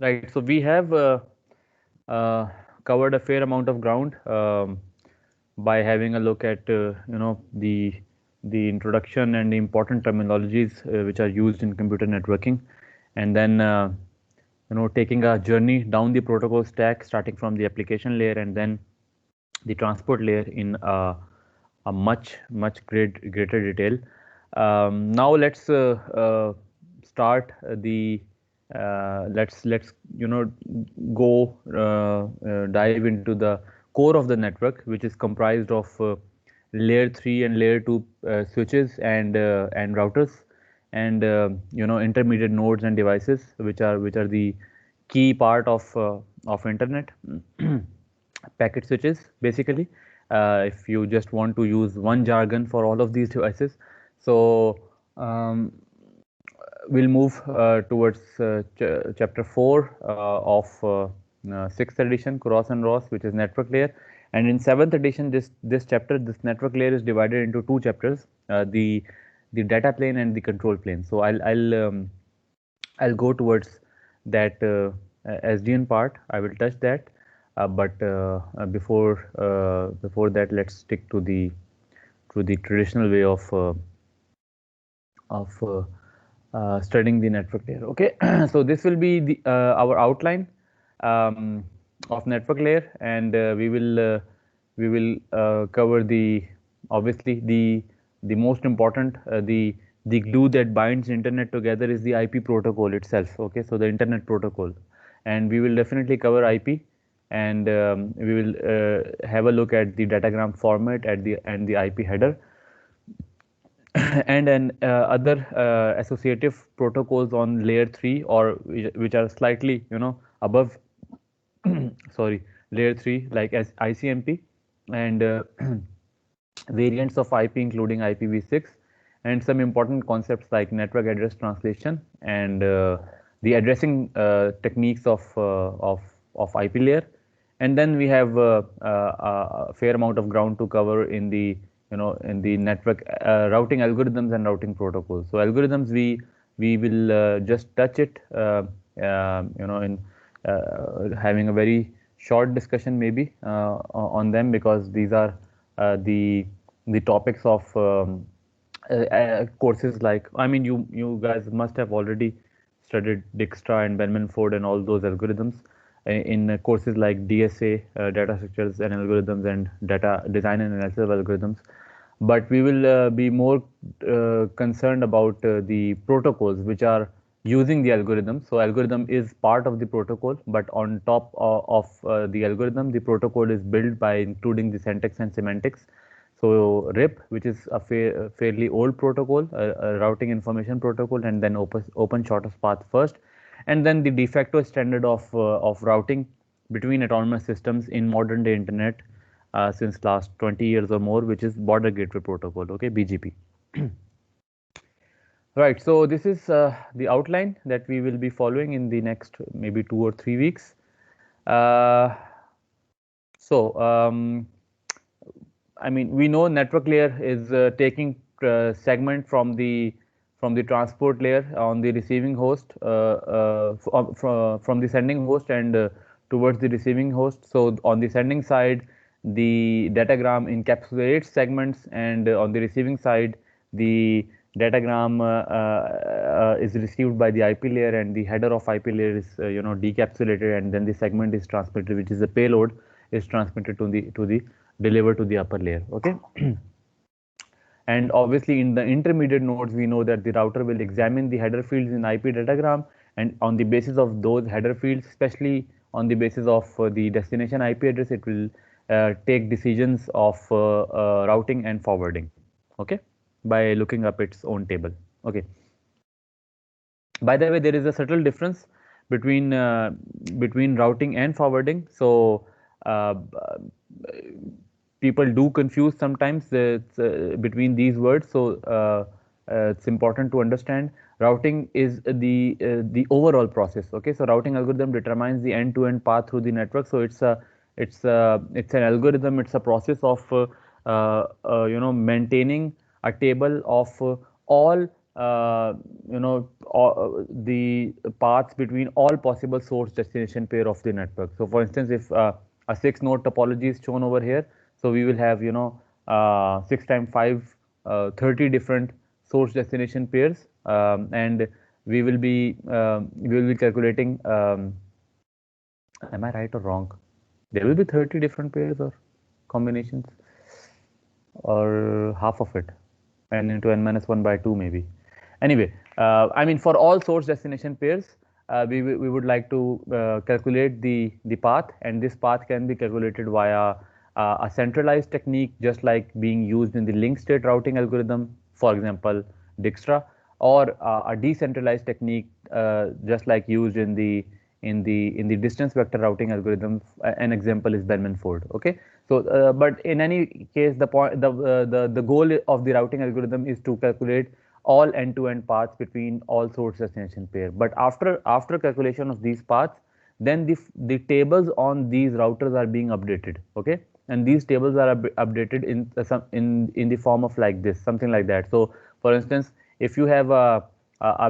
Right. So we have uh, covered a fair amount of ground by having a look at the introduction and the important terminologies which are used in computer networking, and then taking a journey down the protocol stack, starting from the application layer and then the transport layer in a much greater detail. Now let's start the let's go dive into the core of the network, which is comprised of layer 3 and layer 2 switches and routers, and intermediate nodes and devices, which are the key part of internet. Packet switches, basically, if you just want to use one jargon for all of these devices. So we'll move towards chapter 4 of 6th edition, Cross and Ross, which is network layer. And in 7th edition, this chapter, this network layer, is divided into two chapters: the data plane and the control plane. So I'll go towards that SDN part. I will touch that, before that, let's stick to the traditional way of studying the network layer. Okay, so this will be our outline of network layer, and we will cover the obviously the most important the glue that binds internet together is the IP protocol itself. Okay, so the internet protocol, and we will definitely cover IP, and we will have a look at the datagram format at the and the IP header and then other associative protocols on layer 3, or which are slightly above sorry, layer 3, like as ICMP, and variants of IP including IPv6, and some important concepts like network address translation and the addressing techniques of IP layer. And then we have a fair amount of ground to cover in the network routing algorithms and routing protocols. So algorithms, we will just touch it in having a very short discussion maybe on them, because these are the topics of courses like, I mean, you guys must have already studied Dijkstra and Bellman-Ford and all those algorithms in courses like DSA, data structures and algorithms, and data design and analysis of algorithms. But we will be more concerned about the protocols which are using the algorithm. So algorithm is part of the protocol, but on top of the algorithm, the protocol is built by including the syntax and semantics. So RIP, which is a fairly old protocol, a routing information protocol, and then open shortest path first, and then the de facto standard of routing between autonomous systems in modern day internet since last 20 years or more, which is border gateway protocol. Okay, BGP. Right, so this is the outline that we will be following in the next maybe 2 or 3 weeks. Uh, so I mean, we know network layer is taking segment from the transport layer on the receiving host, from the sending host, and towards the receiving host. So on the sending side, the datagram encapsulates segments, and on the receiving side, the datagram is received by the IP layer, and the header of IP layer is decapsulated, and then the segment is transmitted, which is the payload, is transmitted to the delivered to the upper layer. Okay. And obviously in the intermediate nodes, we know that the router will examine the header fields in IP datagram, and on the basis of those header fields, especially on the basis of the destination IP address, it will take decisions of routing and forwarding. Okay, by looking up its own table. Okay. By the way, there is a subtle difference between routing and forwarding. So people do confuse sometimes between these words. So it's important to understand routing is the overall process. Okay, so routing algorithm determines the end-to-end path through the network. So it's an algorithm. It's a process of maintaining a table of all the paths between all possible source destination pair of the network. So for instance, if a 6 node topology is shown over here, so we will have 6 times 5 30 different source destination pairs, and we will be calculating, am I right or wrong? There will be 30 different pairs or combinations, or half of it, n into n minus 1 by 2 maybe. Anyway, I mean, for all source destination pairs, we would like to calculate the path, and this path can be calculated via a centralized technique, just like being used in the link state routing algorithm, for example, Dijkstra, or a decentralized technique, just like used in the distance vector routing algorithm. An example is Bellman-Ford. Okay, so but in any case, the goal of the routing algorithm is to calculate all end-to-end paths between all source destination pair. But after calculation of these paths, then the tables on these routers are being updated. Okay, and these tables are updated in in the form of like this, something like that. So for instance, if you have a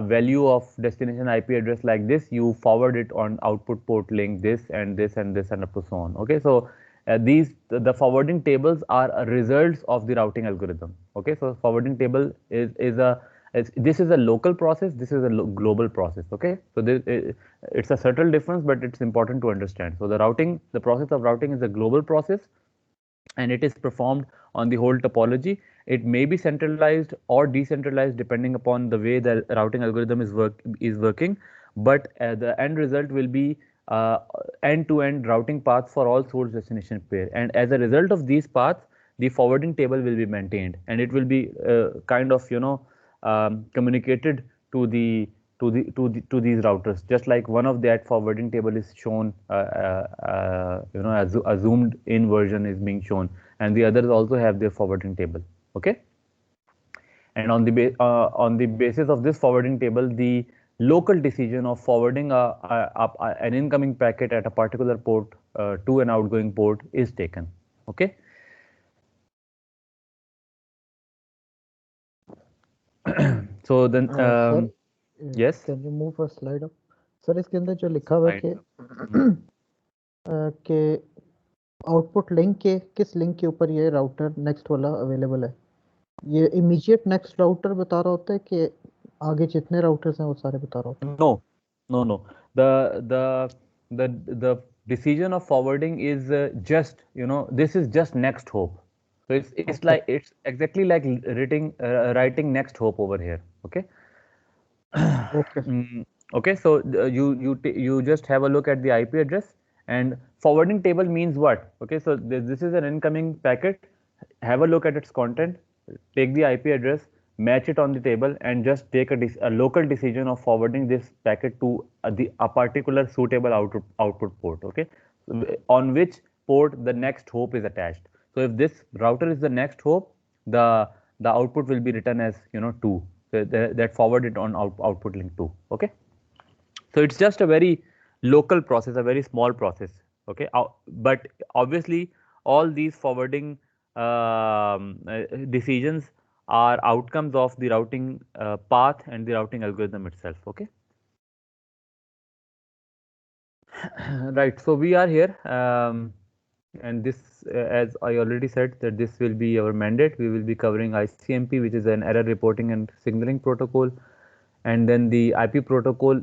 value of destination IP address like this, you forward it on output port link this and this and this and up to so on. Okay, so the forwarding tables are results of the routing algorithm. Okay, so forwarding table this is a local process, this is a global process. Okay, so it's a subtle difference, but it's important to understand. So the process of routing is a global process, and it is performed on the whole topology. It may be centralized or decentralized depending upon the way the routing algorithm is working, but the end result will be uh, end-to-end routing path for all source destination pair. And as a result of these paths, the forwarding table will be maintained, and it will be kind of communicated to to these routers, just like one of that forwarding table is shown, as a zoomed in version is being shown, and the others also have their forwarding table. Okay, and on the basis of this forwarding table, the local decision of forwarding an incoming packet at a particular port to an outgoing port is taken. Okay. So then, sir yes, can you move a slide up? Sir इसके अंदर जो लिखा हुआ है right. कि कि output link के किस लिंक के ऊपर ये राउटर नेक्स्ट वाला अवेलेबल है, ये इमीडिएट नेक्स्ट राउटर बता रहा होता है कि आगे जितने राउटर्स हैं वो सारे बता रहा होता है? No, no, no. The decision of forwarding is just, this is just next hope. So it's okay like, it's exactly like writing next hope over here. Okay. Okay Okay, so you just have a look at the IP address, and forwarding table means what? Okay, so this is an incoming packet. Have a look at its content, take the IP address, match it on the table, and just take a local decision of forwarding this packet to a particular suitable output port. Okay, on which port the next hope is attached. So if this router is the next hope, the output will be written as 2. So that forwarded on output link 2. Okay, so it's just a very local process, a very small process. Okay, but obviously all these forwarding decisions are outcomes of the routing path and the routing algorithm itself. Okay. Right, so we are here, and this, as I already said, that this will be our mandate. We will be covering ICMP, which is an error reporting and signaling protocol, and then the IP protocol.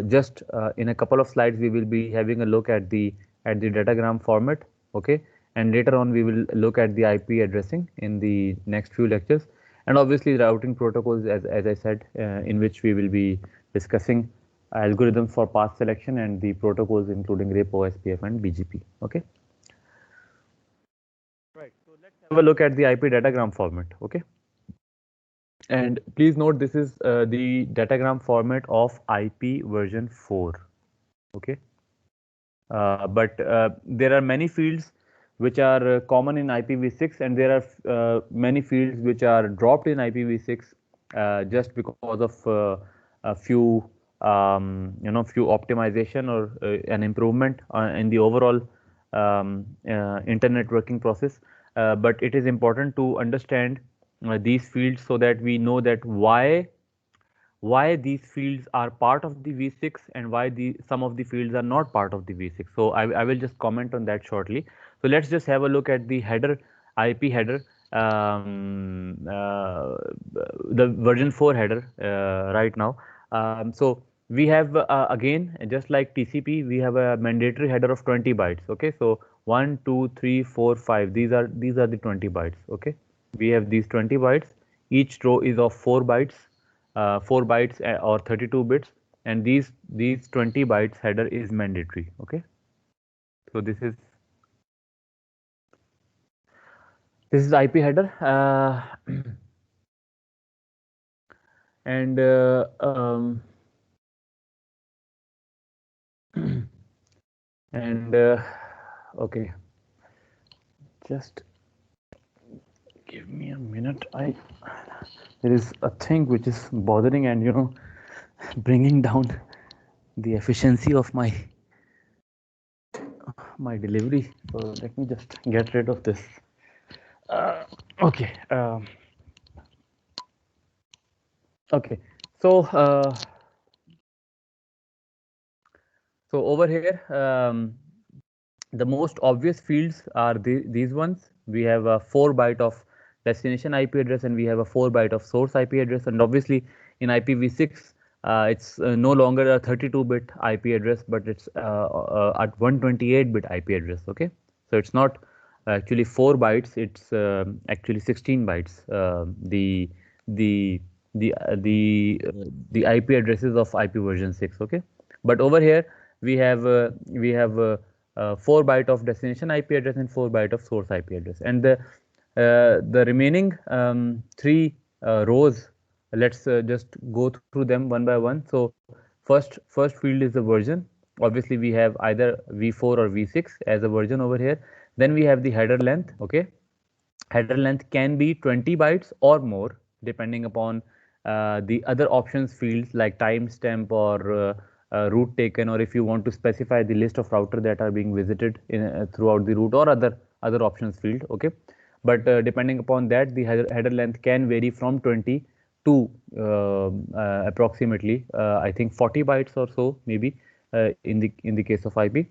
Just in a couple of slides, we will be having a look at the datagram format. Okay, and later on we will look at the IP addressing in the next few lectures, and obviously routing protocols, as I said, in which we will be discussing algorithms for path selection and the protocols including repo, SPF, and BGP. Okay. Right. So let's have a look at the IP datagram format. Okay. And please note, this is the datagram format of IP version 4. Okay. But there are many fields which are common in IPv6, and there are many fields which are dropped in IPv6 just because of a few few optimization or an improvement in the overall internet working process. But it is important to understand these fields so that we know that why these fields are part of the V6 and why some of the fields are not part of the V6. So I will just comment on that shortly. So let's just have a look at the header, IP header, the version 4 header right now. So we have again, just like TCP, we have a mandatory header of 20 bytes. Okay, so 1, 2, 3, 4, 5. These are the 20 bytes. Okay, we have these 20 bytes. Each row is of 4 bytes, 4 bytes or 32 bits, and these 20 bytes header is mandatory. Okay, so this is IP header, and and okay, just give me a minute. I There is a thing which is bothering and bringing down the efficiency of my delivery. So let me just get rid of this. Okay. Okay. So over here, the most obvious fields are these ones. We have a 4 byte of destination IP address and we have a 4 byte of source IP address. And obviously in IPv6, it's no longer a 32-bit IP address, but it's at 128-bit IP address. Okay, so it's not actually 4 bytes; it's actually 16 bytes. The the uh, the uh, the IP addresses of IP version 6. Okay, but over here we have 4 byte of destination IP address and 4 byte of source IP address, and the remaining three rows. Let's just go through them one by one. So first field is the version. Obviously we have either v4 or v6 as a version over here. Then we have the header length. Okay, header length can be 20 bytes or more depending upon the other options fields like timestamp or route taken, or if you want to specify the list of router that are being visited throughout the route, or other options field. Okay, but depending upon that, the header length can vary from 20 to approximately I think 40 bytes or so, maybe in the case of IP.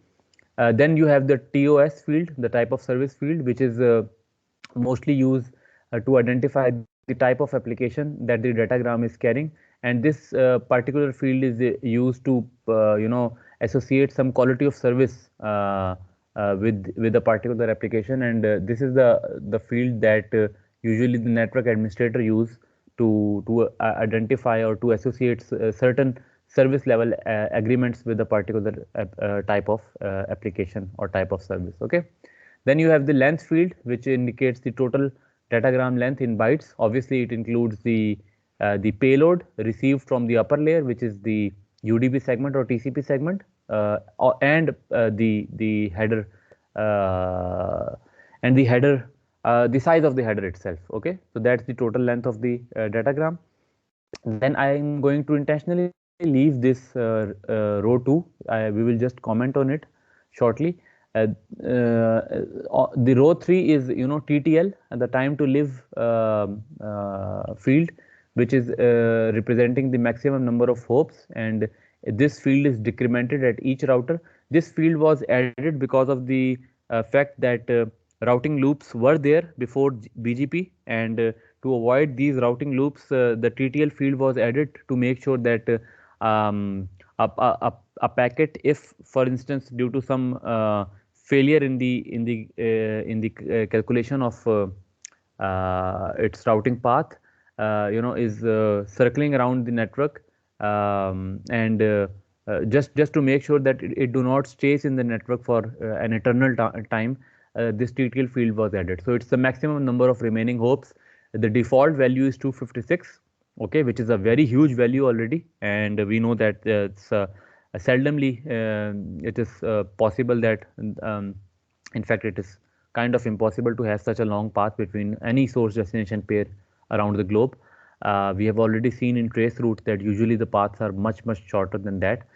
Then you have the TOS field, the type of service field, which is mostly used to identify the type of application that the datagram is carrying, and this particular field is used to associate some quality of service with a particular application, and this is the field that usually the network administrator use to identify or to associate certain service level agreements with a particular type of application or type of service. Okay, then you have the length field, which indicates the total datagram length in bytes. Obviously, it includes the payload received from the upper layer, which is the UDP segment or TCP segment, and the header and the size of the header itself. Okay, so that's the total length of the datagram. Then I am going to intentionally leave this row 2. We will just comment on it shortly. The row 3 is TTL, the time to live field, which is representing the maximum number of hops, and this field is decremented at each router. This field was added because of the fact that routing loops were there before BGP, and to avoid these routing loops, the TTL field was added to make sure that a packet, if for instance due to some failure in the calculation of its routing path, is circling around the network, and just to make sure that it do not stays in the network for an eternal time, this TTL field was added. So it's the maximum number of remaining hops. The default value is 256. Okay, which is a very huge value already, and we know that it's seldomly it is possible that in fact it is kind of impossible to have such a long path between any source destination pair around the globe. We have already seen in trace route that usually the paths are much shorter than that,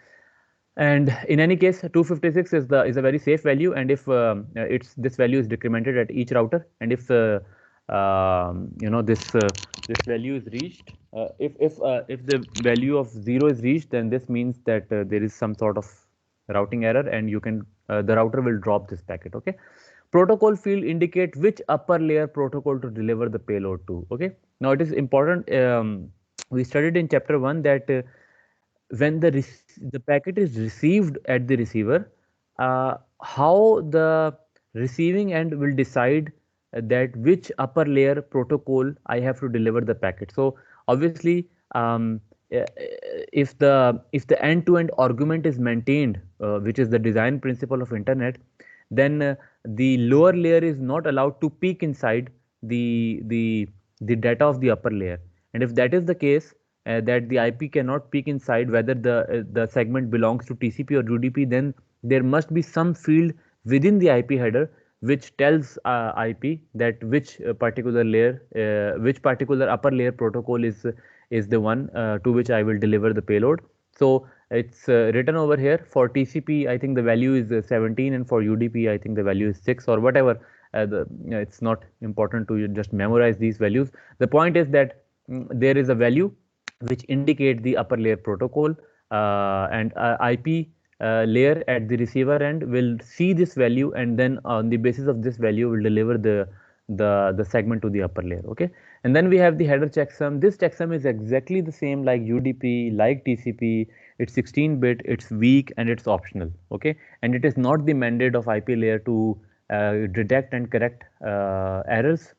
and in any case 256 is a very safe value, and if it's this value is decremented at each router, and if this value is reached. If the value of 0 is reached, then this means that there is some sort of routing error, and you can the router will drop this packet. Okay. Protocol field indicate which upper layer protocol to deliver the payload to. Okay. Now it is important. We studied in chapter 1 that when the packet is received at the receiver, how the receiving end will decide that which upper layer protocol I have to deliver the packet. So obviously, if the end-to-end argument is maintained, which is the design principle of internet, then the lower layer is not allowed to peek inside the data of the upper layer. And if that is the case, that the IP cannot peek inside whether the segment belongs to TCP or UDP, then there must be some field within the IP header which tells IP that which particular layer, which particular upper layer protocol is the one to which I will deliver the payload. So it's written over here for TCP. I think the value is 17, and for UDP, I think the value is 6 or whatever. It's not important to just memorize these values. The point is that there is a value which indicate the upper layer protocol, and IP layer at the receiver end will see this value, and then on the basis of this value will deliver the segment to the upper layer. Okay. And then we have the header checksum. This checksum is exactly the same like UDP, like TCP. It's 16-bit, it's weak, and it's optional. Okay. And it is not the mandate of IP layer to detect and correct errors,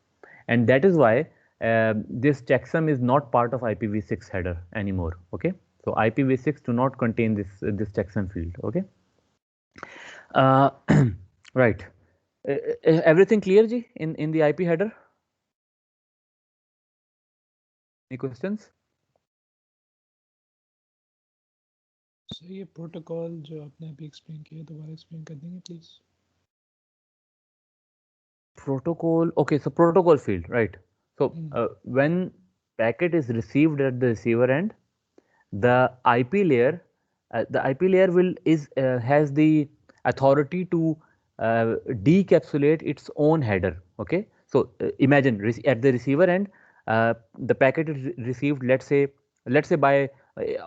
and that is why this checksum is not part of IPv6 header anymore. Okay. So IPv6 do not contain this checksum field. Okay. uh, right. Everything clear ji in the IP header? Any questions? Sir ये protocol जो आपने अभी explain किया दोबारा explain कर देंगे please? Protocol. Okay, so protocol field, right? So when packet is received at the receiver end, the IP layer, the IP layer will is has the authority to decapsulate its own header. Okay, so imagine at the receiver end, the packet is received. Let's say by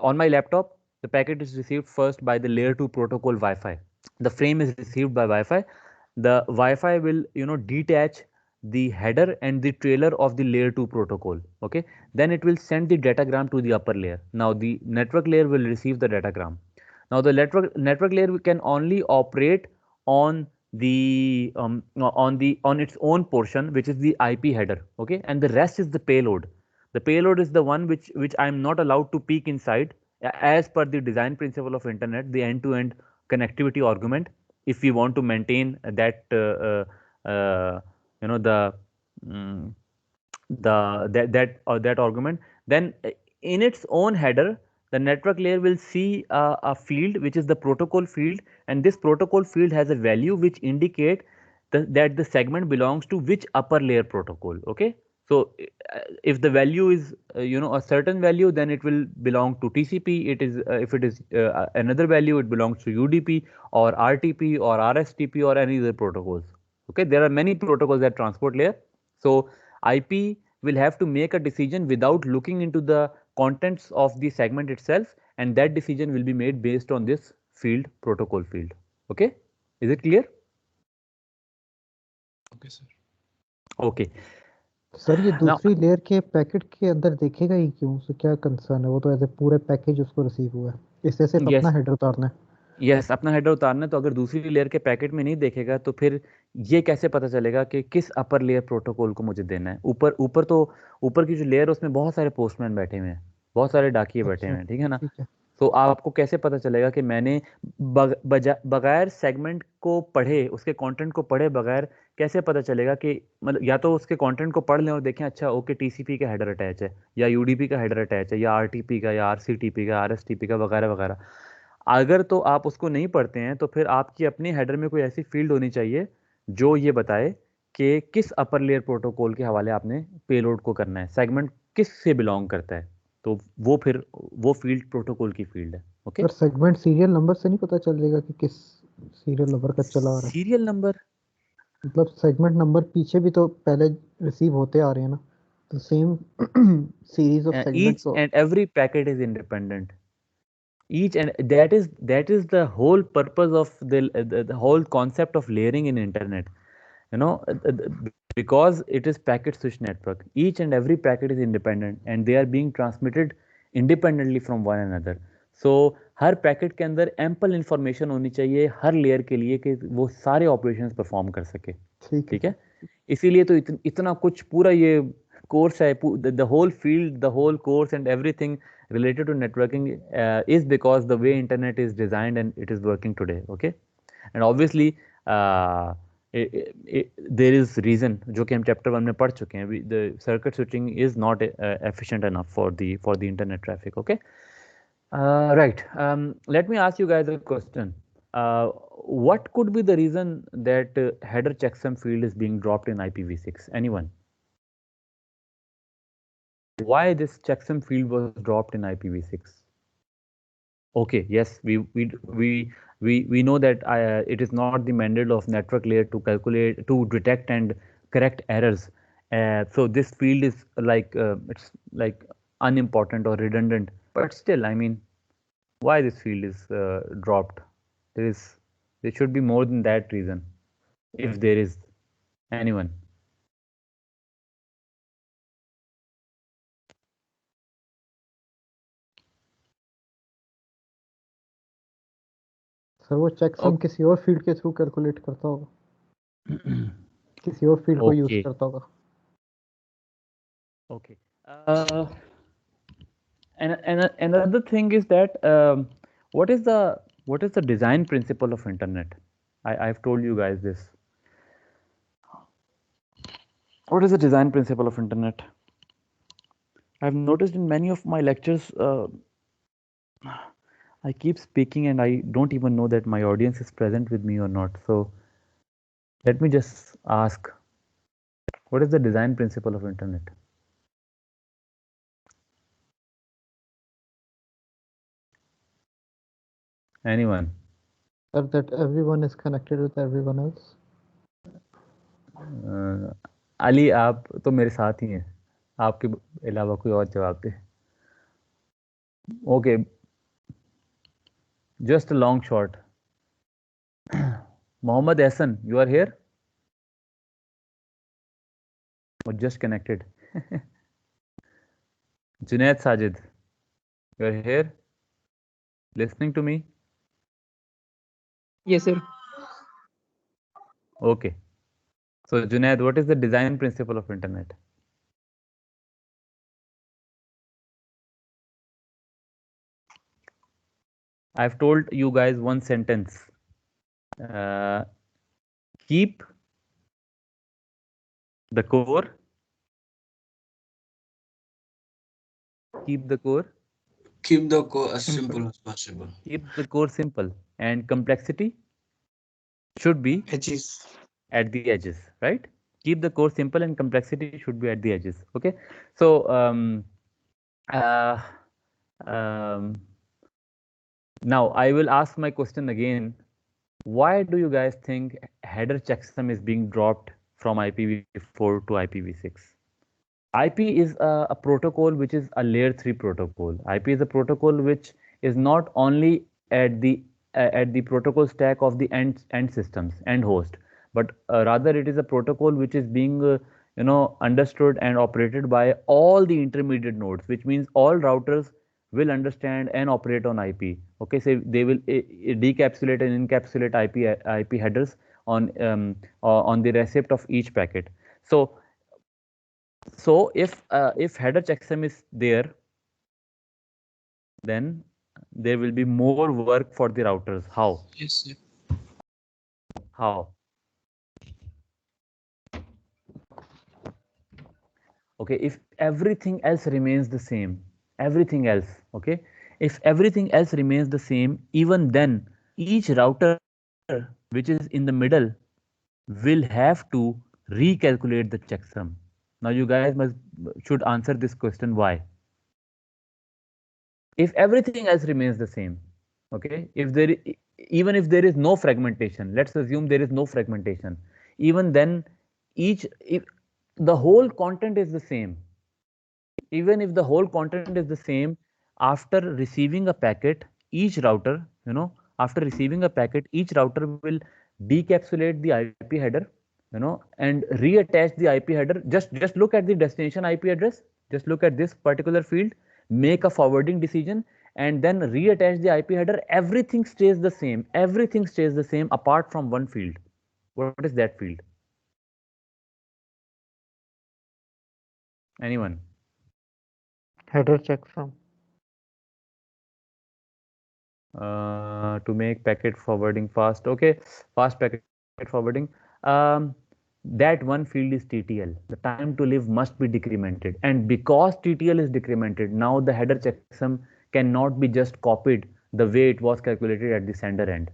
on my laptop, the packet is received first by the layer 2 protocol Wi-Fi. The frame is received by Wi-Fi. The Wi-Fi will detach the header and the trailer of the layer 2 protocol. Okay, then it will send the datagram to the upper layer. Now the network layer will receive the datagram. Now the network layer can only operate on on its own portion, which is the IP header. Okay, and the rest is the payload. The payload is the one which I am not allowed to peek inside as per the design principle of internet, the end-to-end connectivity argument. If we want to maintain that the mm, that argument, then in its own header the network layer will see a field which is the protocol field, and this protocol field has a value which indicate that the segment belongs to which upper layer protocol. Okay. So if the value is a certain value, then it will belong to TCP. It is if it is another value, it belongs to UDP or RTP or RSTP or any other protocols. Okay, there are many protocols at transport layer. So IP will have to make a decision without looking into the contents of the segment itself, and that decision will be made based on this field, protocol field. Okay, is it clear? Okay sir. Okay. Sir ये Now, दूसरी layer के packet के अंदर देखेगा ही क्यों? उससे क्या concern है? वो तो ऐसे पूरे पैकेज उसको रिसीव हुआ है, इससे सिर्फ अपना yes, हेडर उतारना है. यस, अपना हेडर उतारना, तो अगर दूसरी लेयर के पैकेट में नहीं देखेगा तो फिर ये कैसे पता चलेगा कि किस अपर लेयर प्रोटोकॉल को मुझे देना है? ऊपर ऊपर तो ऊपर की जो लेयर उसमें बहुत सारे पोस्टमैन बैठे हुए हैं, बहुत सारे डाकिये बैठे हुए अच्छा, हैं, ठीक है ना? ठीक है. तो आपको कैसे पता चलेगा कि मैंने बगैर सेगमेंट को पढ़े, उसके कंटेंट को पढ़े बगैर कैसे पता चलेगा कि मतलब या तो उसके कंटेंट को पढ़ लें और देखें अच्छा ओके टीसीपी का हेडर अटैच है या यूडीपी का हेडर अटैच है या आरटीपी का या आरसीटीपी का आरएसटीपी का वगैरह वगैरह। अगर तो आप उसको नहीं पढ़ते हैं तो फिर आपकी अपने हेडर में कोई ऐसी फील्ड होनी चाहिए जो ये बताए कि किस अपर लेयर प्रोटोकॉल के हवाले आपने पेलोड को करना है, सेगमेंट किस से बिलोंग करता है, तो वो फिर वो फील्ड प्रोटोकॉल की फील्ड है। Okay. Sir segment serial number से नहीं पता चल जाएगा कि किस सीरियल नंबर का चला आ रहा है? सीरियल नंबर मतलब सेगमेंट नंबर पीछे भी तो पहले रिसीव होते आ रहे हैं ना, तो same series of segment Each तो। and every packet is independent. Each and that is the whole purpose of the whole concept of layering in internet. Because it is packet switch network, each and every packet is independent and they are being transmitted independently from one another. So her packet के अंदर ample information होनी चाहिए हर layer के लिए कि वो सारे operations perform कर सके। ठीक है ठीक सर। है, इसीलिए तो इतना कुछ पूरा ये कोर्स है, the whole field, the whole course and everything related to networking is because the way internet is designed and it is working today. Okay, and obviously uh, there is reason जो कि हम chapter 1 में पढ़ चुके हैं, the circuit switching is not efficient enough for the internet traffic. Okay, right. Let me ask you guys a question. What could be the reason that header checksum field is being dropped in IPv6? Anyone? Why this checksum field was dropped in IPv6? Okay, yes, we know that it is not the mandate of network layer to calculate, to detect and correct errors. So this field is like it's like unimportant or redundant. But still, I mean, why this field is dropped? There is there should be more than that reason, if there is anyone. Sir वो checksum किसी और field के through calculate करता होगा, किसी और field को use Okay, करता होगा। okay. Uh, and another thing is that what is the design principle of internet? I've told you guys this. What is the design principle of internet? I've noticed in many of my lectures, I keep speaking and I don't even know that my audience is present with me or not. So let me just ask, what is the design principle of internet? Anyone? Sir that everyone is connected with everyone else. Ali, आप तो मेरे साथ ही हैं, आपके अलावा कोई और जवाब दे। Okay, just a long shot. Mohammed Hassan, you are here or just connected? Junaid Sajid, you are here listening to me? Yes, sir. Okay. So Junaid, what is the design principle of internet? I've told you guys one sentence. Uh, keep the core. Keep the core. Keep the core as simple as possible. Keep the core simple, and complexity should be Edges. at the edges, right? Keep the core simple and complexity should be at the edges. Okay. So uh, um, now I will ask my question again. Why do you guys think header checksum is being dropped from IPv4 to IPv6? IP is a protocol which is a layer 3 protocol. IP is a protocol which is not only at the protocol stack of the end systems, end host, but rather it is a protocol which is being understood and operated by all the intermediate nodes, which means all routers will understand and operate on IP. Okay, so they will decapsulate and encapsulate IP headers on the receipt of each packet. So if header checksum is there, then there will be more work for the routers. How? Yes, sir. How? Okay, if everything else remains the same, everything else, okay, if everything else remains the same, even then each router which is in the middle will have to recalculate the checksum. Now you guys should answer this question, why? If everything else remains the same, okay, if there even if there is no fragmentation, let's assume there is no fragmentation, even then, if the whole content is the same, even if the whole content is the same, after receiving a packet, each router, after receiving a packet, each router will decapsulate the IP header, and reattach the IP header. Just look at the destination IP address, just look at this particular field, make a forwarding decision, and then reattach the IP header. Everything stays the same, everything stays the same apart from one field. What is that field? Anyone? Header checksum. To make packet forwarding fast. Okay, fast packet forwarding. That one field is TTL. The time to live must be decremented, and because TTL is decremented, now the header checksum cannot be just copied the way it was calculated at the sender end.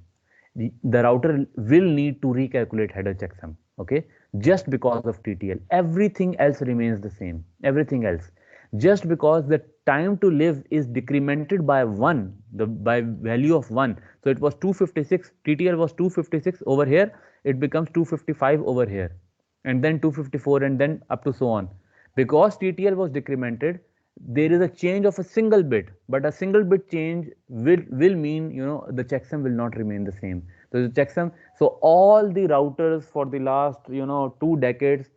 The router will need to recalculate header checksum. Okay, just because of TTL, everything else remains the same. Everything else, just because the time to live is decremented by one, the by value of one. So it was 256. TTL was 256 over here. It becomes 255 over here, and then 254, and then up to so on. Because TTL was decremented, there is a change of a single bit, but a single bit change will mean, the checksum will not remain the same. So the checksum, so all the routers for the last, 2 decades,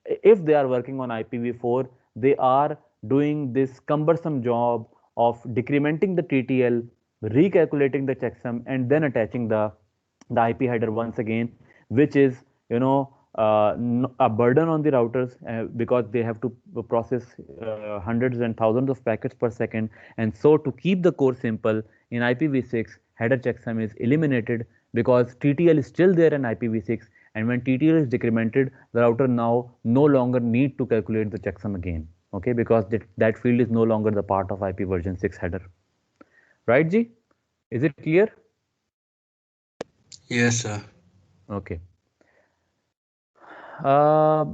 if they are working on IPv4, they are doing this cumbersome job of decrementing the TTL, recalculating the checksum, and then attaching the IP header once again, which is, a burden on the routers, because they have to process hundreds and thousands of packets per second. And so to keep the core simple, in IPv6, header checksum is eliminated because TTL is still there in IPv6, and when TTL is decremented, the router now no longer need to calculate the checksum again. Okay, because that field is no longer the part of IP version 6 header. Right, Ji? Is it clear? Yes, sir. Okay. Uh,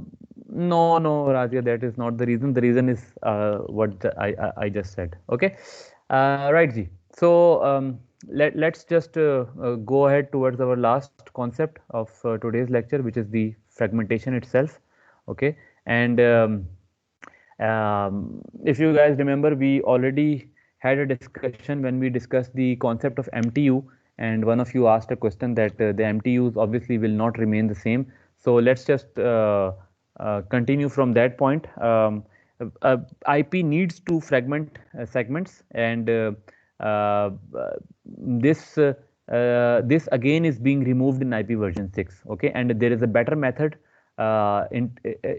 no, Raja, that is not the reason. The reason is what I just said. Okay, right, Ji. So let's just go ahead towards our last concept of today's lecture, which is the fragmentation itself. Okay, and if you guys remember, we already had a discussion when we discussed the concept of MTU, and one of you asked a question that the MTUs obviously will not remain the same. So let's just continue from that point. IP needs to fragment segments, and uh, this this again is being removed in IP version 6. Okay, and there is a better method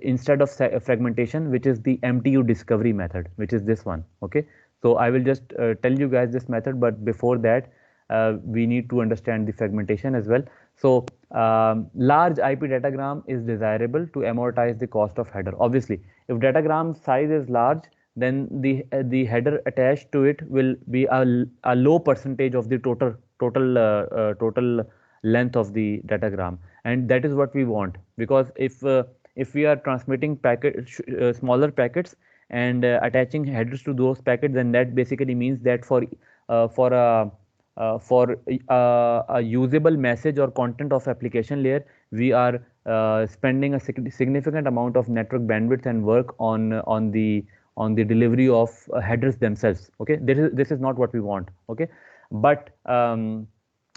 instead of fragmentation, which is the MTU discovery method, which is this one. Okay, so I will just tell you guys this method, but before that, we need to understand the fragmentation as well. So large IP datagram is desirable to amortize the cost of header. Obviously, if datagram size is large, then the header attached to it will be a low percentage of the total length of the datagram, and that is what we want. Because if we are transmitting smaller packets and attaching headers to those packets, then that basically means that for a usable message or content of application layer, we are spending a significant amount of network bandwidth and work on the delivery of headers themselves. Okay, this is not what we want. Okay, but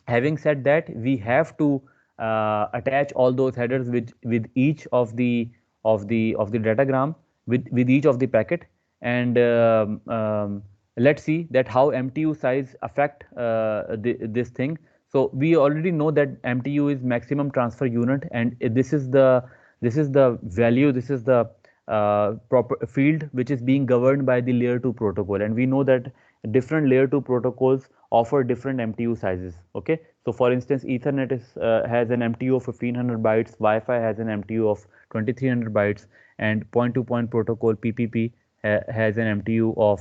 having said that, we have to attach all those headers with each of the datagram, with each of the packet. And let's see that how MTU size affect this thing. So we already know that MTU is maximum transfer unit, and this is the value, this is the proper field which is being governed by the layer 2 protocol. And we know that different layer 2 protocols offer different MTU sizes. Okay, so for instance, Ethernet has an MTU of 1500 bytes, Wi-Fi has an MTU of 2300 bytes, and point-to-point protocol PPP has an MTU of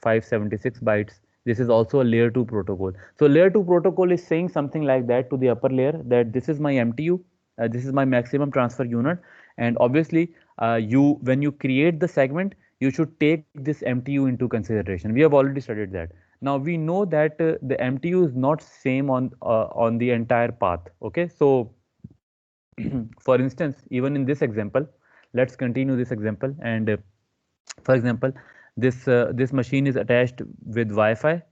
576 bytes. This is also a layer 2 protocol. So layer 2 protocol is saying something like that to the upper layer, that this is my MTU, this is my maximum transfer unit. And obviously, when you create the segment, you should take this MTU into consideration. We have already studied that. Now we know that the MTU is not same on the entire path. Okay, so For instance, even in this example, let's continue this example. And for example, this machine is attached with Wi-Fi.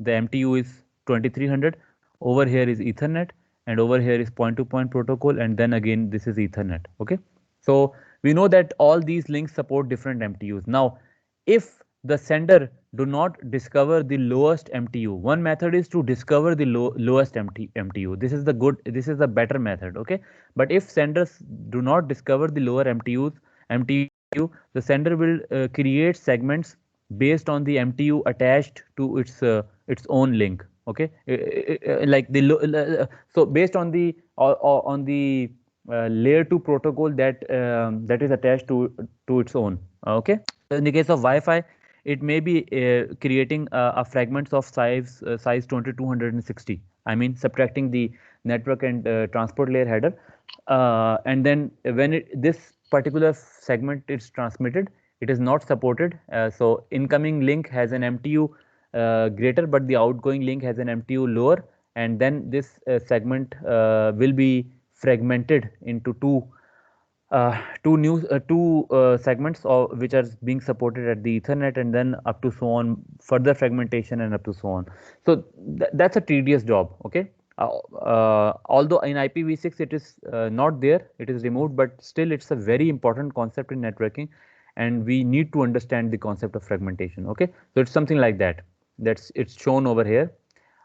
The MTU is 2300. Over here is Ethernet, and over here is point-to-point protocol, and then again this is Ethernet. Okay, so we know that all these links support different MTUs. Now, if the sender do not discover the lowest MTU, one method is to discover the lowest MTU. This is the good, this is the better method. Okay, but if senders do not discover the lower MTU, the sender will create segments based on the MTU attached to its own link. Okay, like so based on the layer 2 protocol that is attached to its own. Okay, in the case of Wi-Fi, it may be creating a fragments of size 2260. I mean, subtracting the network and transport layer header, and then when this particular segment is transmitted, it is not supported. So incoming link has an MTU greater, but the outgoing link has an MTU lower, and then this segment will be fragmented into two segments which are being supported at the Ethernet, and then up to so on, further fragmentation and up to so on. So that's a tedious job. Okay, although in IPv6 it is not there, it is removed, but still it's a very important concept in networking, and we need to understand the concept of fragmentation. Okay, so it's something like that. It's shown over here.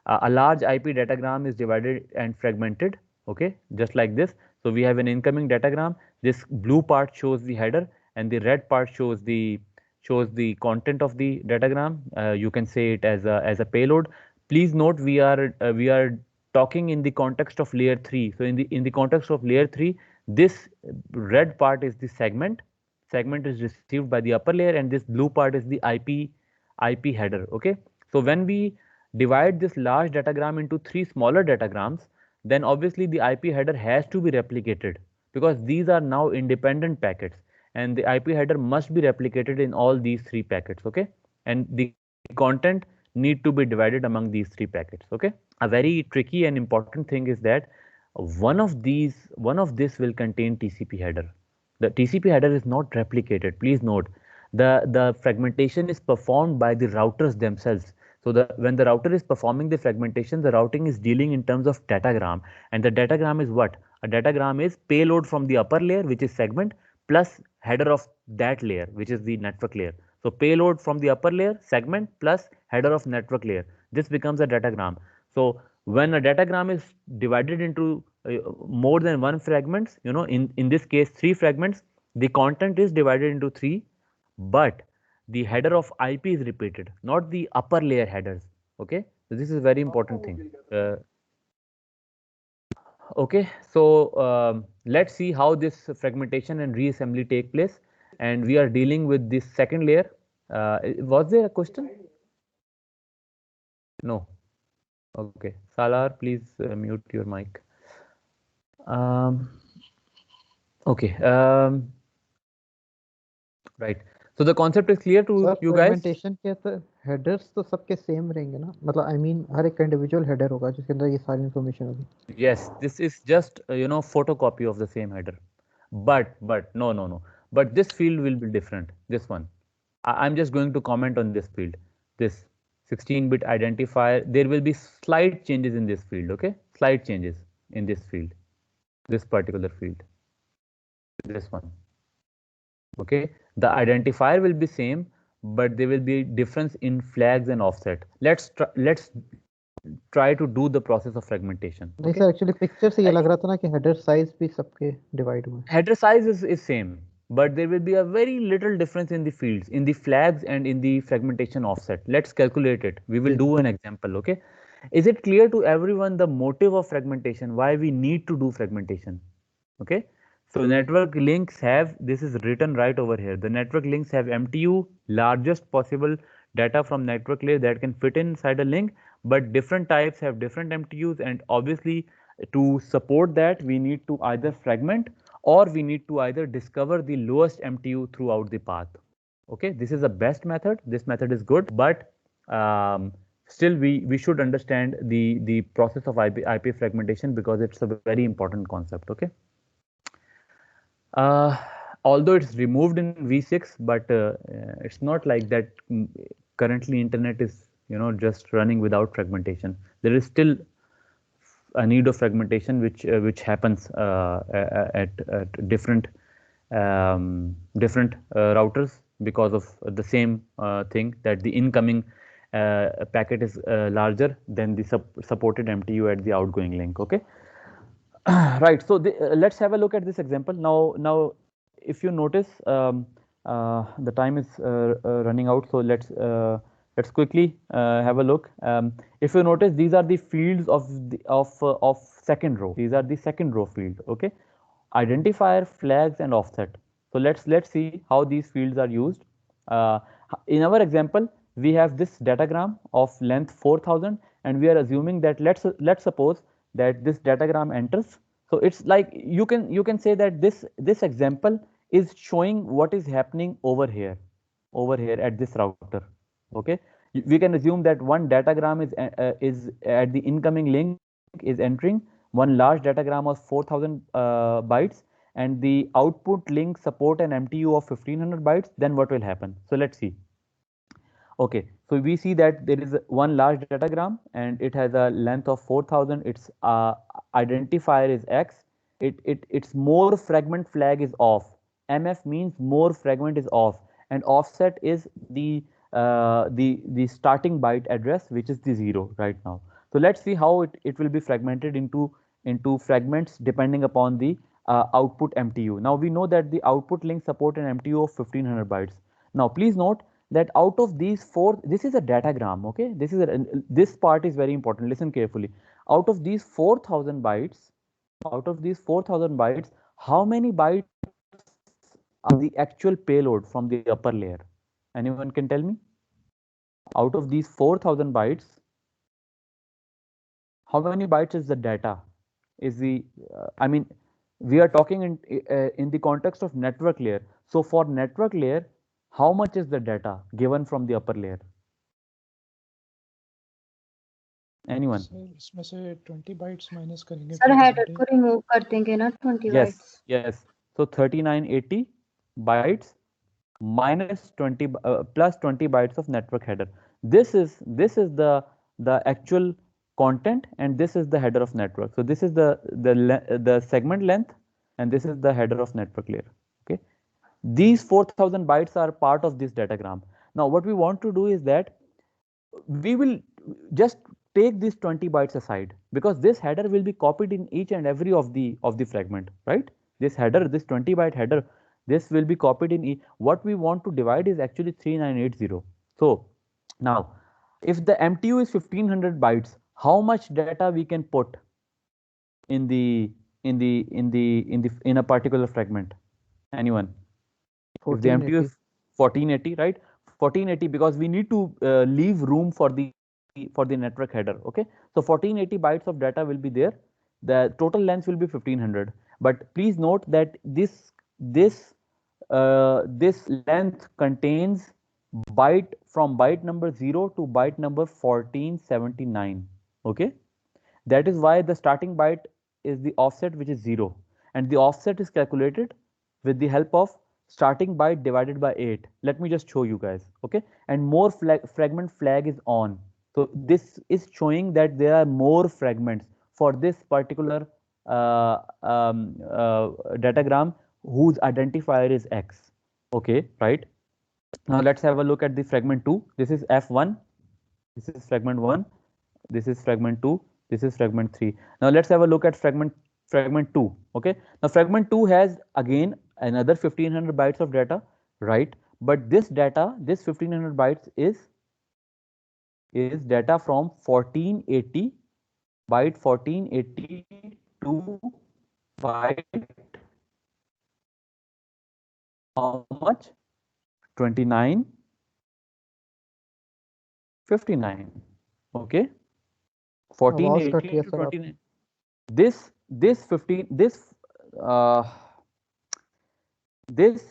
A large IP datagram is divided and fragmented. Okay, just like this. So we have an incoming datagram. This blue part shows the header, and the red part shows the content of the datagram. You can say it as a payload. Please note, we are talking in the context of layer 3. So in the context of layer 3, this red part is the segment is received by the upper layer, and this blue part is the IP header. Okay, so when we divide this large datagram into 3 smaller datagrams, then obviously the IP header has to be replicated, because these are now independent packets, and the IP header must be replicated in all these 3 packets. Okay, and the content need to be divided among these 3 packets. Okay, a very tricky and important thing is that one of this will contain TCP header. The TCP header is not replicated. Please note, the fragmentation is performed by the routers themselves. So when the router is performing the fragmentation, the routing is dealing in terms of datagram, and the datagram is what? A datagram is payload from the upper layer, which is segment, plus header of that layer, which is the network layer. So payload from the upper layer, segment, plus header of network layer. This becomes a datagram. So when a datagram is divided into more than one fragments, in this case 3 fragments, the content is divided into 3, but the header of IP is repeated, not the upper layer headers. Okay, so this is a very important thing. Okay, so let's see how this fragmentation and reassembly take place, and we are dealing with this second layer. Was there a question? No. Okay, Salar, please mute your mic. Um, okay, right. So the concept is clear to sir you guys? Fragmentation के तो headers तो सबके same रहेंगे ना, मतलब I mean हर एक individual header होगा जिसके अंदर ये सारी इन्फॉर्मेशन होगी. Yes, this is just photocopy of the same header, but no. But this field will be different. This one, I'm just going to comment on this field. This 16-bit identifier. There will be slight changes in this field. Okay, slight changes in this field, this particular field, this one. Okay, the identifier will be same, but there will be difference in flags and offset. Let's try to do the process of fragmentation. नहीं Okay, sir, actually picture से ये लग रहा था ना कि header size भी सबके डिवाइड हुए हैं. header size is same, but there will be a very little difference in the fields, in the flags and in the fragmentation offset. Let's calculate it. We will do an example. Okay, is it clear to everyone the motive of fragmentation, why we need to do fragmentation? Okay, so network links have, this is written right over here, the network links have MTU, largest possible data from network layer that can fit inside a link, but different types have different MTUs, and obviously to support that we need to either fragment, or we need to either discover the lowest MTU throughout the path. Okay, this is the best method. This method is good, but still we should understand the process of IP fragmentation, because it's a very important concept. Okay. Uh, Although it's removed in V6, but it's not like that. Currently, internet is just running without fragmentation. There is still a need of fragmentation which happens at different routers because of the same thing, that the incoming packet is larger than the supported MTU at the outgoing link. Okay. Right. So let's have a look at this example. Now, if you notice, the time is running out. So let's quickly have a look. If you notice, these are the fields of second row. These are the second row field. Okay, identifier, flags, and offset. So let's see how these fields are used. Uh, in our example, we have this datagram of length 4000, and we are assuming that let's suppose that this datagram enters. So it's like you can say that this example is showing what is happening over here at this router. Okay, we can assume that one datagram is at the incoming link is entering one large datagram of 4000 bytes, and the output link support an MTU of 1500 bytes. Then what will happen? So let's see. Okay, so we see that there is one large datagram and it has a length of 4000. Its identifier is X. Its more fragment flag is off. MF means more fragment is off, and offset is the starting byte address, which is the 0 right now. So let's see how it will be fragmented into fragments depending upon the output MTU. Now we know that the output link support an MTU of 1500 bytes. Now please note that out of these four, this is a datagram. Okay, this part is very important. Listen carefully. Out of these 4000 bytes, how many bytes are the actual payload from the upper layer? Anyone can tell me? Out of these 4000 bytes, how many bytes is the data? Is the I mean, we are talking in the context of network layer. So for network layer, how much is the data given from the upper layer? Anyone? Sir इसमें से 20 bytes minus करेंगे sir फिर header को percentage remove कर देंगे ना 20 Yes, bytes yes. So 3980 bytes minus 20 plus 20 bytes of network header. This is the actual content, and this is the header of network. So this is the segment length, and this is the header of network layer. Okay, these 4000 bytes are part of this datagram. Now what we want to do is that we will just take these 20 bytes aside, because this header will be copied in each and every of the fragment, right? This header, this 20 byte header, this will be copied in each. What we want to divide is actually 3980. So now, if the MTU is 1500 bytes, how much data we can put in the in a particular fragment? Anyone? If the MTU 1480. is 1480, right? 1480, because we need to leave room for the network header. Okay, so 1480 bytes of data will be there. The total length will be 1500. But please note that this length contains byte from byte number 0 to byte number 1479. Okay, that is why the starting byte is the offset, which is 0, and the offset is calculated with the help of starting byte divided by 8. Let me just show you guys. Okay, and more fragment flag is on. So this is showing that there are more fragments for this particular datagram whose identifier is X. Okay, right? Now let's have a look at the fragment 2. This is F1. This is fragment 1. This is fragment 2. This is fragment 3. Now let's have a look at fragment 2. Okay, now fragment 2 has again another 1500 bytes of data, right? But this data, this 1500 bytes is data from 1480 byte 1480 to byte how much? 2959. Okay, आवाज cut रही 1480 है to sir आप 29. This 15 uh, this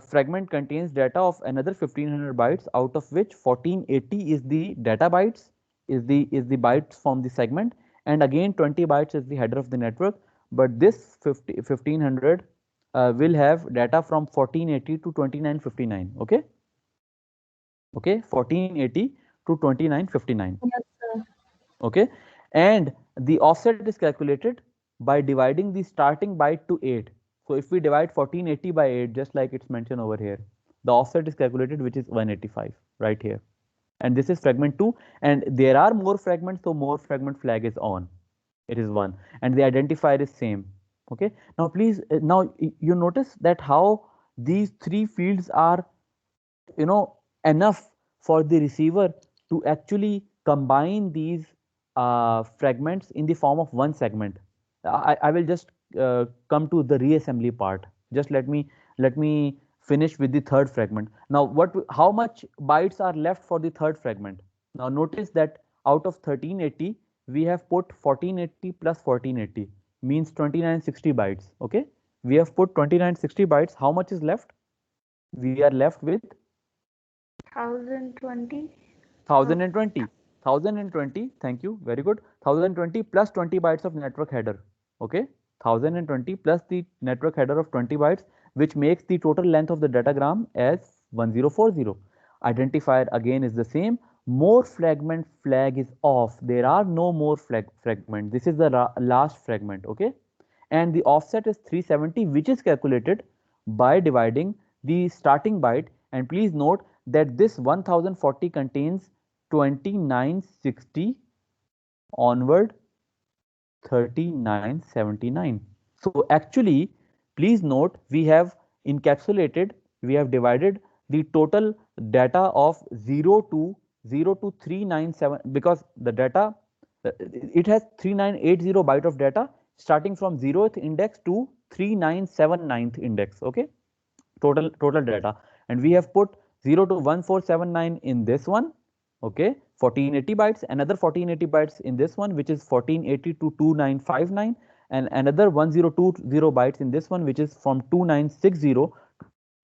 fragment contains data of another 1500 bytes, out of which 1480 is the data bytes, is the bytes from the segment, and again 20 bytes is the header of the network. But this 1500 will have data from 1480 to 2959. Okay, okay, 1480 to 2959. Yes, sir. Okay, and the offset is calculated by dividing the starting byte to 8. So if we divide 1480 by 8, just like it's mentioned over here, the offset is calculated, which is 185 right here. And this is fragment 2, and there are more fragments, so more fragment flag is on. It is 1, and the identifier is same. Okay, now please, now you notice that how these three fields are, you know, enough for the receiver to actually combine these fragments in the form of one segment. I will just come to the reassembly part. Just let me finish with the third fragment. Now how much bytes are left for the third fragment? Now notice that out of 1380 we have put 1480 plus 1480 means 2960 bytes. Okay, we have put 2960 bytes. How much is left? We are left with 1020. 1020, thank you, very good. 1020 plus 20 bytes of network header. Okay, 1020 plus the network header of 20 bytes, which makes the total length of the datagram as 1040. Identifier again is the same. More fragment flag is off. There are no more fragment. This is the last fragment. Okay, and the offset is 370, which is calculated by dividing the starting byte. And please note that this 1040 contains 2960 onward 3979. So actually, please note, we have encapsulated, we have divided the total data of 0 to 397, because the data, it has 3980 byte of data starting from 0th index to 3979th index. Okay, total data, and we have put 0 to 1479 in this one. Okay, 1480 bytes, another 1480 bytes in this one, which is 1480 to 2959, and another 1020 bytes in this one, which is from 2960 to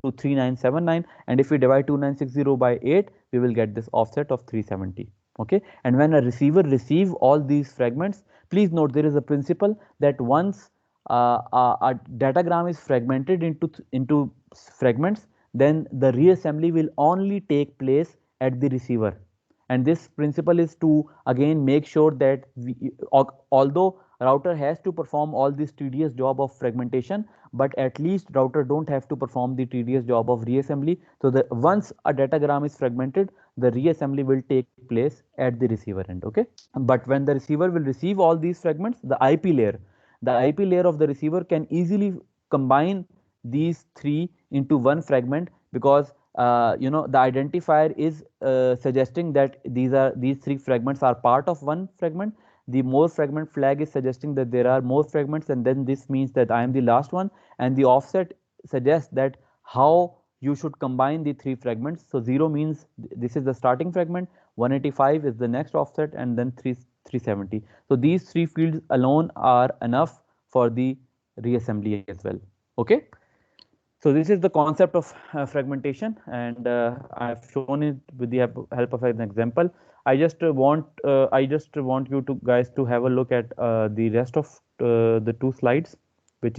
3979. And if we divide 2960 by 8, we will get this offset of 370. Okay, and when a receiver receive all these fragments, please note there is a principle that once a datagram is fragmented into fragments, then the reassembly will only take place at the receiver. And this principle is to again make sure that although router has to perform all this tedious job of fragmentation, but at least router don't have to perform the tedious job of reassembly. So that once a datagram is fragmented, the reassembly will take place at the receiver end. Okay, but when the receiver will receive all these fragments, the IP layer of the receiver can easily combine these three into one fragment, because the identifier is suggesting that these three fragments are part of one fragment. The more fragment flag is suggesting that there are more fragments, and then this means that I am the last one, and the offset suggests that how you should combine the three fragments. So 0 means this is the starting fragment, 185 is the next offset, and then 370. So these three fields alone are enough for the reassembly as well. Okay, so this is the concept of fragmentation, and I've shown it with the help of an example. I just want you to guys to have a look at the rest of the two slides, which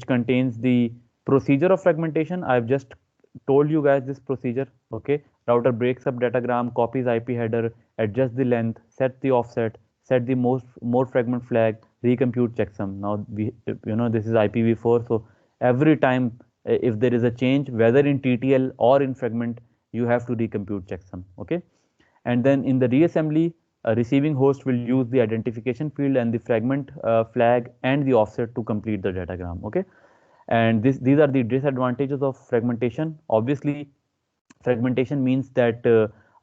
contains the procedure of fragmentation. I've just told you guys this procedure. Okay, router breaks up datagram, copies IP header, adjusts the length, set the offset, set the more fragment flag, recompute checksum. Now this is IPv4, so every time if there is a change, whether in TTL or in fragment, you have to recompute checksum. Okay, and then in the reassembly, a receiving host will use the identification field and the fragment flag and the offset to complete the datagram. Okay, and these are the disadvantages of fragmentation. Obviously, fragmentation means that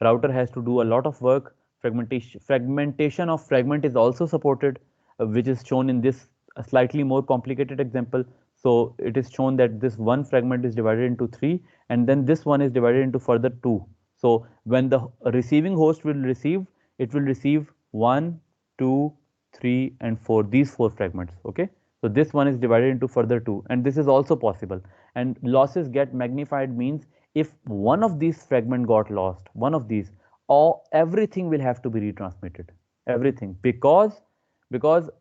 router has to do a lot of work. Fragmentation of fragment is also supported, which is shown in this slightly more complicated example. So it is shown that this one fragment is divided into three, and then this one is divided into further two. So when the receiving host will receive, it will receive 1, 2, 3, and 4, these four fragments. Okay, so this one is divided into further two, and this is also possible. And losses get magnified means if one of these fragment got lost, one of these, all everything will have to be retransmitted, everything, because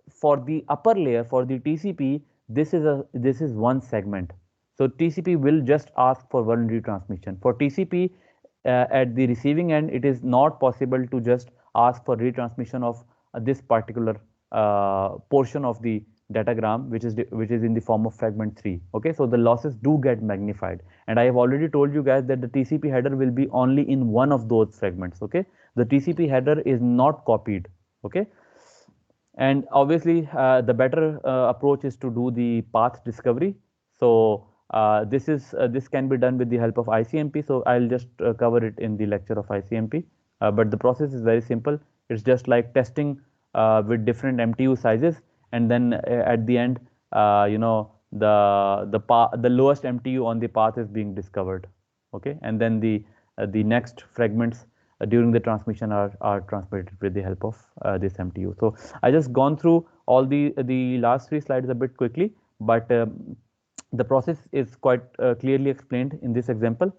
for the upper layer, for the TCP, this is one segment. So TCP will just ask for one retransmission. For TCP, at the receiving end, it is not possible to just ask for retransmission of this particular portion of the datagram, which is in the form of fragment 3. Okay, so the losses do get magnified, and I have already told you guys that the TCP header will be only in one of those fragments. Okay, the TCP header is not copied. Okay, and obviously the better approach is to do the path discovery. So this can be done with the help of ICMP. So I'll just cover it in the lecture of ICMP. But the process is very simple. It's just like testing with different MTU sizes, and then at the end, the lowest MTU on the path is being discovered. Okay, and then the next fragments during the transmission are transmitted with the help of this MTU. So I just gone through all the last 3 slides a bit quickly, but the process is quite clearly explained in this example.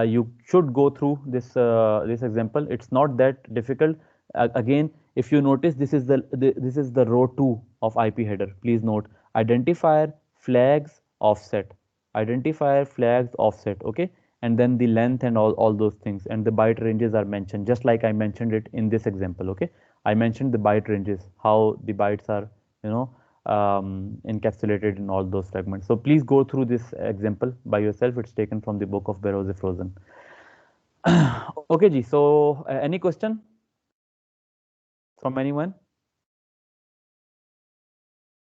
You should go through this example. It's not that difficult. Again, if you notice, this is the row 2 of IP header. Please note identifier, flags, offset, identifier, flags, offset. Okay, and then the length and all those things, and the byte ranges are mentioned just like I mentioned it in this example. Okay, I mentioned the byte ranges, how the bytes are encapsulated in all those fragments. So please go through this example by yourself. It's taken from the book of Berose Frozen. Okay, ji. So any question from anyone?